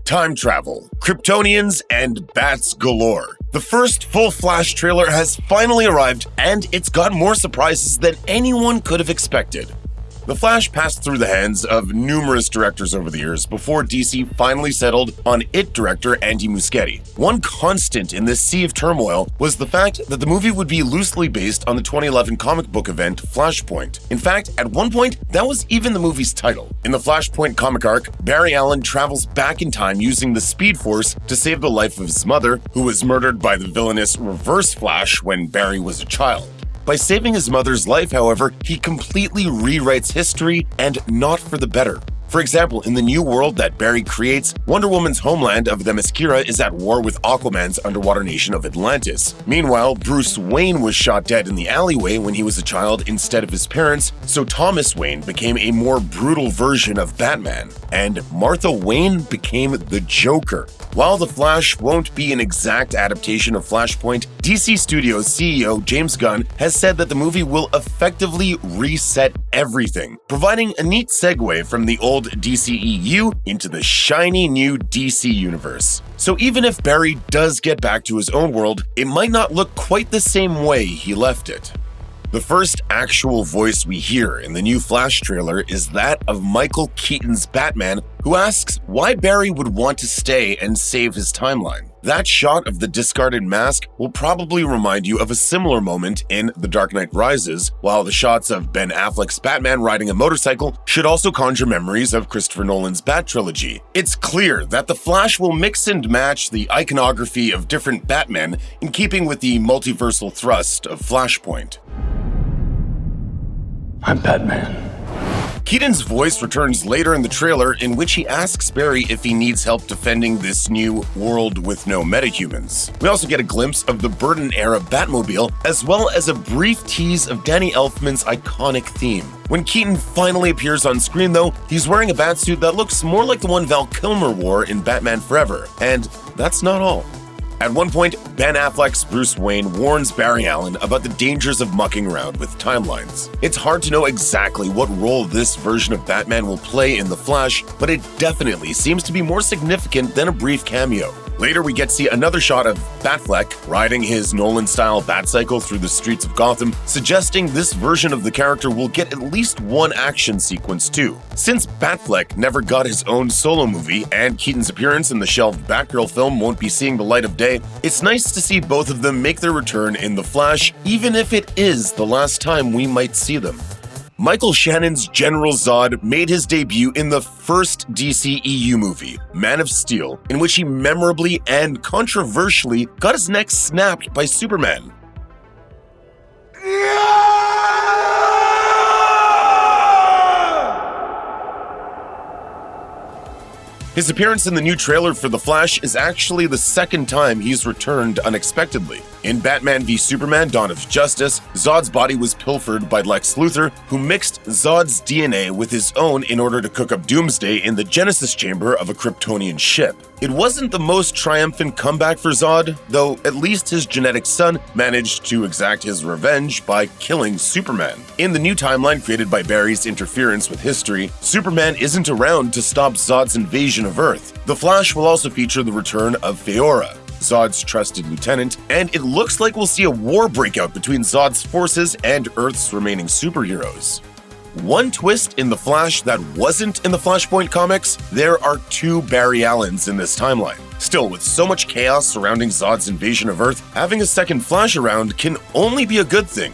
time travel, Kryptonians, and bats galore. The first full Flash trailer has finally arrived, and it's got more surprises than anyone could have expected. The Flash passed through the hands of numerous directors over the years before DC finally settled on IT director Andy Muschietti. One constant in this sea of turmoil was the fact that the movie would be loosely based on the 2011 comic book event Flashpoint. In fact, at one point, that was even the movie's title. In the Flashpoint comic arc, Barry Allen travels back in time using the Speed Force to save the life of his mother, who was murdered by the villainous Reverse Flash when Barry was a child. By saving his mother's life, however, he completely rewrites history, and not for the better. For example, in the new world that Barry creates, Wonder Woman's homeland of Themyscira is at war with Aquaman's underwater nation of Atlantis. Meanwhile, Bruce Wayne was shot dead in the alleyway when he was a child instead of his parents, so Thomas Wayne became a more brutal version of Batman, and Martha Wayne became the Joker. While The Flash won't be an exact adaptation of Flashpoint, DC Studios CEO James Gunn has said that the movie will effectively reset everything, providing a neat segue from the old DCEU into the shiny new DC universe. So even if Barry does get back to his own world, it might not look quite the same way he left it. The first actual voice we hear in the new Flash trailer is that of Michael Keaton's Batman, who asks why Barry would want to stay and save his timeline. That shot of the discarded mask will probably remind you of a similar moment in The Dark Knight Rises, while the shots of Ben Affleck's Batman riding a motorcycle should also conjure memories of Christopher Nolan's Bat trilogy. It's clear that The Flash will mix and match the iconography of different Batmen in keeping with the multiversal thrust of Flashpoint. I'm Batman. Keaton's voice returns later in the trailer, in which he asks Barry if he needs help defending this new world with no metahumans. We also get a glimpse of the Burton-era Batmobile, as well as a brief tease of Danny Elfman's iconic theme. When Keaton finally appears on screen, though, he's wearing a batsuit that looks more like the one Val Kilmer wore in Batman Forever, and that's not all. At one point, Ben Affleck's Bruce Wayne warns Barry Allen about the dangers of mucking around with timelines. It's hard to know exactly what role this version of Batman will play in The Flash, but it definitely seems to be more significant than a brief cameo. Later, we get to see another shot of Batfleck riding his Nolan-style Batcycle through the streets of Gotham, suggesting this version of the character will get at least one action sequence too. Since Batfleck never got his own solo movie, and Keaton's appearance in the shelved Batgirl film won't be seeing the light of day, it's nice to see both of them make their return in The Flash, even if it is the last time we might see them. Michael Shannon's General Zod made his debut in the first DCEU movie, Man of Steel, in which he memorably and controversially got his neck snapped by Superman. His appearance in the new trailer for The Flash is actually the second time he's returned unexpectedly. In Batman v Superman: Dawn of Justice, Zod's body was pilfered by Lex Luthor, who mixed Zod's DNA with his own in order to cook up Doomsday in the Genesis chamber of a Kryptonian ship. It wasn't the most triumphant comeback for Zod, though at least his genetic son managed to exact his revenge by killing Superman. In the new timeline created by Barry's interference with history, Superman isn't around to stop Zod's invasion of Earth. The Flash will also feature the return of Feora, Zod's trusted lieutenant, and it looks like we'll see a war breakout between Zod's forces and Earth's remaining superheroes. One twist in The Flash that wasn't in the Flashpoint comics: there are two Barry Allens in this timeline. Still, with so much chaos surrounding Zod's invasion of Earth, having a second Flash around can only be a good thing,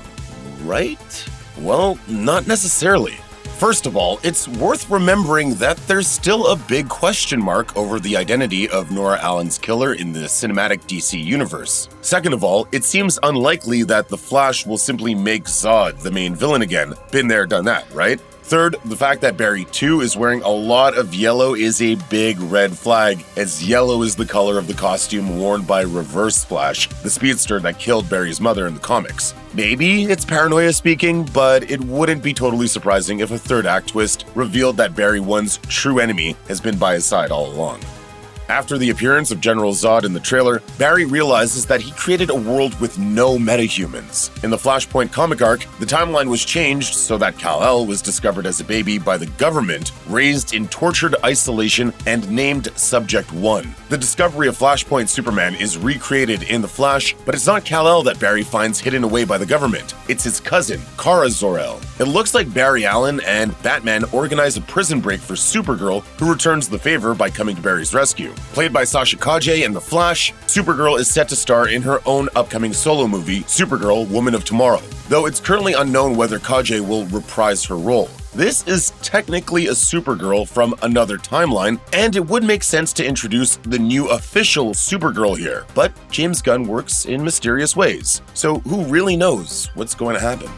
right? Well, not necessarily. First of all, it's worth remembering that there's still a big question mark over the identity of Nora Allen's killer in the cinematic DC universe. Second of all, it seems unlikely that The Flash will simply make Zod the main villain again. Been there, done that, right? Third, the fact that Barry 2 is wearing a lot of yellow is a big red flag, as yellow is the color of the costume worn by Reverse Flash, the speedster that killed Barry's mother in the comics. Maybe it's paranoia speaking, but it wouldn't be totally surprising if a third act twist revealed that Barry 1's true enemy has been by his side all along. After the appearance of General Zod in the trailer, Barry realizes that he created a world with no metahumans. In the Flashpoint comic arc, the timeline was changed so that Kal-El was discovered as a baby by the government, raised in tortured isolation, and named Subject 1. The discovery of Flashpoint Superman is recreated in The Flash, but it's not Kal-El that Barry finds hidden away by the government. It's his cousin, Kara Zor-El. It looks like Barry Allen and Batman organize a prison break for Supergirl, who returns the favor by coming to Barry's rescue. Played by Sasha Calle in The Flash, Supergirl is set to star in her own upcoming solo movie, Supergirl, Woman of Tomorrow, though it's currently unknown whether Calle will reprise her role. This is technically a Supergirl from another timeline, and it would make sense to introduce the new official Supergirl here, but James Gunn works in mysterious ways, so who really knows what's going to happen?